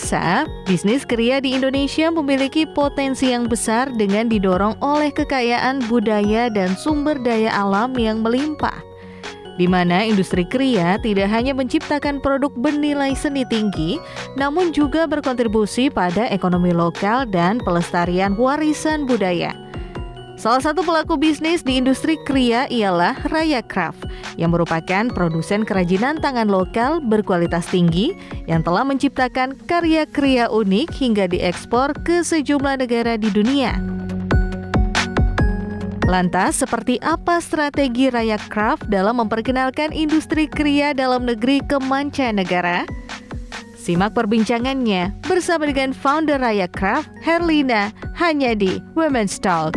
Pemirsa, bisnis kria di Indonesia memiliki potensi yang besar dengan didorong oleh kekayaan budaya dan sumber daya alam yang melimpah. Di mana industri kria tidak hanya menciptakan produk bernilai seni tinggi, namun juga berkontribusi pada ekonomi lokal dan pelestarian warisan budaya. Salah satu pelaku bisnis di industri kria ialah Raya Craft, yang merupakan produsen kerajinan tangan lokal berkualitas tinggi yang telah menciptakan karya kria unik hingga diekspor ke sejumlah negara di dunia. Lantas, seperti apa strategi Raya Craft dalam memperkenalkan industri kria dalam negeri ke mancanegara? Simak perbincangannya bersama dengan founder Raya Craft, Herlina, hanya di Women's Talk.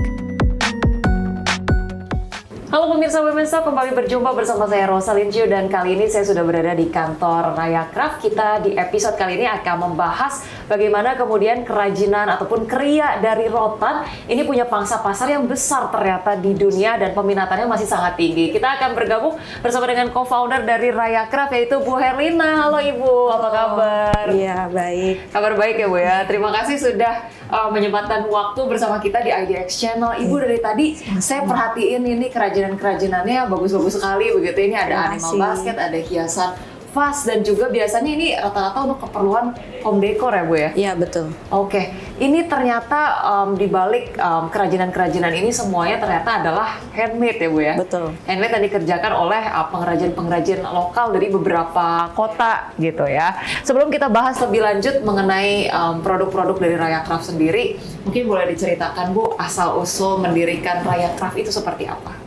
Halo pemirsa Women's Talk, kembali berjumpa bersama saya Rosa Lincio dan kali ini saya sudah berada di kantor Raya Craft. Kita di episode kali ini akan membahas bagaimana kemudian kerajinan ataupun kria dari rotan ini punya pangsa pasar yang besar ternyata di dunia dan peminatannya masih sangat tinggi. Kita akan bergabung bersama dengan co-founder dari Raya Craft yaitu Bu Herlina. Halo Ibu, apa kabar? Iya, baik. Kabar baik ya Bu ya. Terima kasih sudah menyempatkan waktu bersama kita di IDX Channel. Ibu dari tadi saya perhatiin ini kerajinannya bagus-bagus sekali begitu. Ini ada animal basket, ada hiasan vas dan juga biasanya ini rata-rata untuk keperluan home decor ya Bu ya? Iya, betul. Oke, ini ternyata di balik kerajinan-kerajinan ini semuanya ternyata adalah handmade ya Bu ya? Betul. Handmade yang dikerjakan oleh pengrajin-pengrajin lokal dari beberapa kota gitu ya. Sebelum kita bahas lebih lanjut mengenai produk-produk dari Raya Craft sendiri, mungkin boleh diceritakan Bu asal-usul mendirikan Raya Craft itu seperti apa?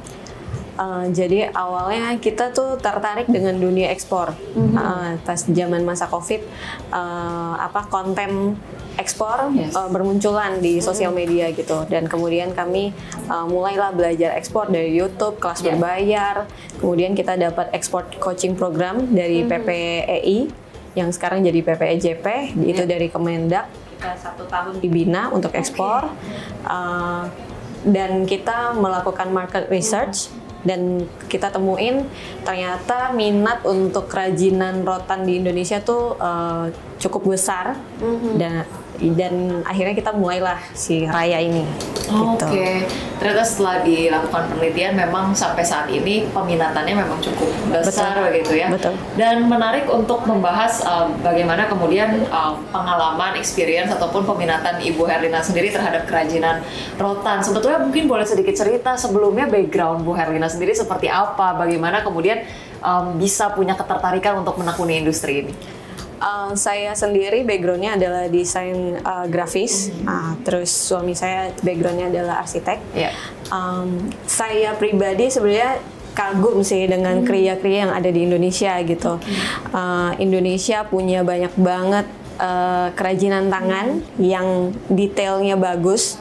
Jadi awalnya kita tuh tertarik dengan dunia ekspor. Pas zaman masa COVID, konten ekspor bermunculan di sosial media gitu. Dan kemudian kami mulailah belajar ekspor dari YouTube, kelas berbayar. Kemudian kita dapat ekspor coaching program dari PPEI yang sekarang jadi PPEJP, itu dari Kemendak. Kita 1 tahun dibina untuk ekspor. Dan kita melakukan market research. Dan kita temuin ternyata minat untuk kerajinan rotan di Indonesia tuh cukup besar. Dan akhirnya kita mulailah si Raya ini. Oke, ternyata setelah dilakukan penelitian memang sampai saat ini peminatannya memang cukup besar begitu ya. Betul. Dan menarik untuk membahas bagaimana kemudian pengalaman, experience ataupun peminatan Ibu Herlina sendiri terhadap kerajinan rotan. Sebetulnya mungkin boleh sedikit cerita sebelumnya background Bu Herlina sendiri seperti apa, bagaimana kemudian bisa punya ketertarikan untuk menekuni industri ini. Saya sendiri backgroundnya adalah desain grafis, terus suami saya backgroundnya adalah arsitek. Saya pribadi sebenarnya kagum sih dengan kria-kria yang ada di Indonesia gitu. Indonesia punya banyak banget kerajinan tangan yang detailnya bagus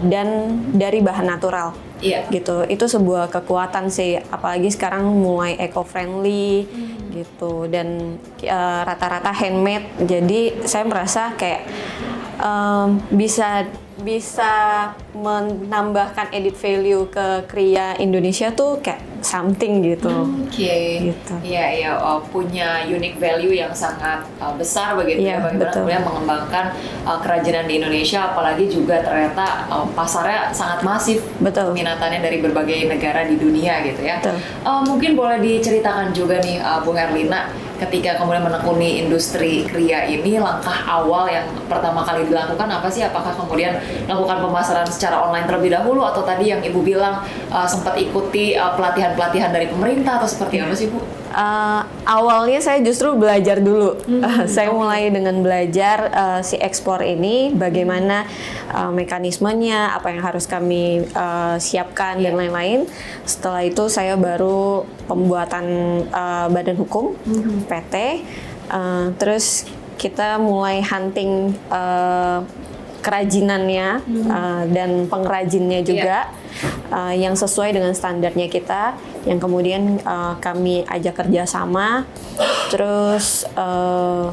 dan dari bahan natural. Gitu, itu sebuah kekuatan sih, apalagi sekarang mulai eco-friendly gitu dan rata-rata handmade. Jadi saya merasa kayak bisa menambahkan added value ke kria Indonesia tuh kayak something gitu. Gitu. Iya, punya unique value yang sangat besar begitu ya. Bagaimana kemudian mengembangkan kerajinan di Indonesia, apalagi juga ternyata pasarnya sangat masif. Minatannya dari berbagai negara di dunia gitu ya. Mungkin boleh diceritakan juga nih Bu Herlina, ketika kemudian menekuni industri kria ini, langkah awal yang pertama kali dilakukan apa sih? Apakah kemudian melakukan pemasaran secara online terlebih dahulu, atau tadi yang Ibu bilang sempat ikuti pelatihan-pelatihan dari pemerintah, atau seperti apa sih Bu? Awalnya saya justru belajar dulu. Saya mulai dengan belajar si ekspor ini, bagaimana mekanismenya, apa yang harus kami siapkan dan lain-lain. Setelah itu saya baru pembuatan badan hukum, PT. Terus kita mulai hunting kerajinannya dan pengrajinnya juga. yang sesuai dengan standarnya kita, yang kemudian kami ajak kerjasama. Terus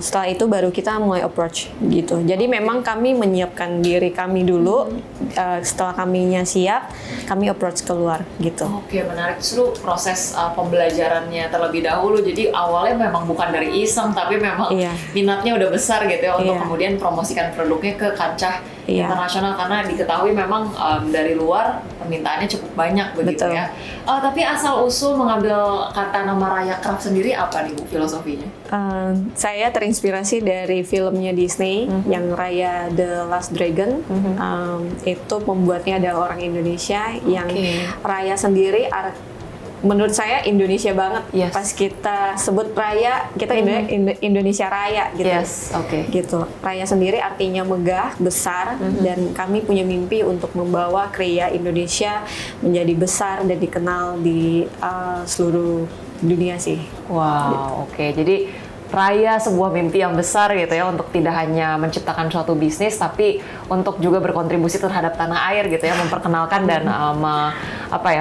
setelah itu baru kita mulai approach gitu. Jadi memang kami menyiapkan diri kami dulu. Setelah kaminya siap, kami approach keluar gitu. Oke, menarik. Justru proses pembelajarannya terlebih dahulu. Jadi awalnya memang bukan dari iseng, tapi memang minatnya udah besar gitu ya untuk kemudian promosikan produknya ke kancah internasional, karena diketahui memang dari luar permintaannya cukup banyak begitu. Betul. Ya. Tapi asal usul mengambil kata nama Raya Craft sendiri apa nih Bu filosofinya? Saya terinspirasi dari filmnya Disney yang Raya The Last Dragon. Itu pembuatnya adalah orang Indonesia yang Raya sendiri menurut saya Indonesia banget. Pas kita sebut Raya, kita Indonesia Raya gitu. Gitu. Raya sendiri artinya megah, besar, dan kami punya mimpi untuk membawa kriya Indonesia menjadi besar dan dikenal di seluruh dunia sih. Wow, oke. Jadi Raya sebuah mimpi yang besar gitu ya, untuk tidak hanya menciptakan suatu bisnis tapi untuk juga berkontribusi terhadap tanah air gitu ya, memperkenalkan dan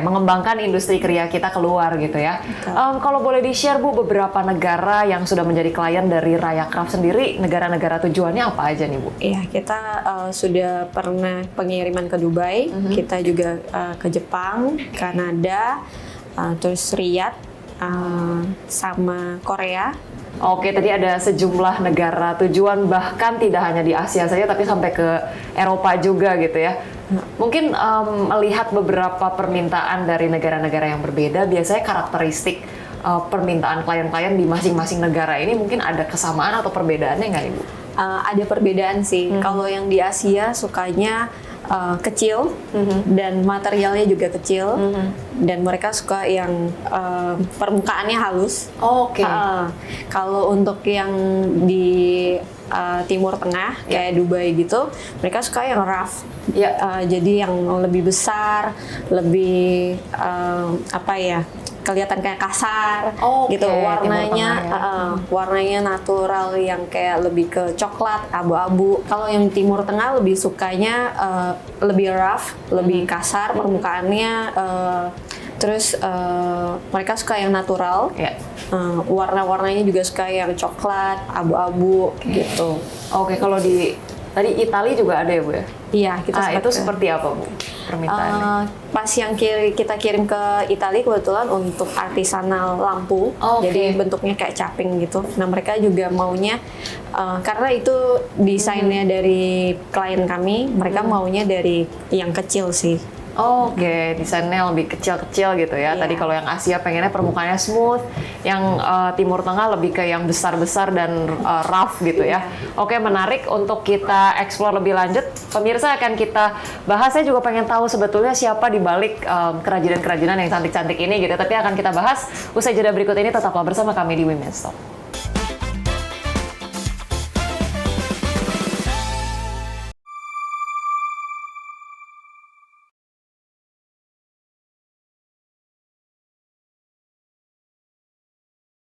mengembangkan industri kriya kita keluar gitu ya. Kalau boleh di-share Bu, beberapa negara yang sudah menjadi klien dari Raya Craft sendiri, negara-negara tujuannya apa aja nih Bu? Iya, kita sudah pernah pengiriman ke Dubai, kita juga ke Jepang, Kanada, terus Riyadh, sama Korea. Oke, tadi ada sejumlah negara tujuan, bahkan tidak hanya di Asia saja, tapi sampai ke Eropa juga gitu ya. Mungkin melihat beberapa permintaan dari negara-negara yang berbeda, biasanya karakteristik permintaan klien-klien di masing-masing negara ini mungkin ada kesamaan atau perbedaannya nggak Ibu? Ada perbedaan sih. Kalau yang di Asia sukanya kecil dan materialnya juga kecil, dan mereka suka yang permukaannya halus. Kalau untuk yang di Timur Tengah kayak Dubai gitu, mereka suka yang rough. Jadi yang lebih besar, lebih kelihatan kayak kasar gitu, warnanya natural, yang kayak lebih ke coklat, abu-abu. Kalau yang Timur Tengah lebih sukanya lebih rough, lebih kasar permukaannya, terus mereka suka yang natural. Warna-warnanya juga suka yang coklat, abu-abu gitu. Oke, kalau di tadi Italia juga ada ya Bu ya? Iya, kita itu seperti apa Bu permintaannya? Pas yang kita kirim ke Italia kebetulan untuk artisanal lampu, jadi bentuknya kayak caping gitu. Nah, mereka juga maunya karena itu desainnya dari klien kami, mereka maunya dari yang kecil sih. Desainnya lebih kecil-kecil gitu ya. Tadi kalau yang Asia pengennya permukaannya smooth, yang Timur Tengah lebih ke yang besar-besar dan rough gitu ya. Menarik untuk kita explore lebih lanjut. Pemirsa akan kita bahas, saya juga pengen tahu sebetulnya siapa di balik kerajinan-kerajinan yang cantik-cantik ini gitu. Tapi akan kita bahas usai jeda berikut ini, tetaplah bersama kami di Women's Talk.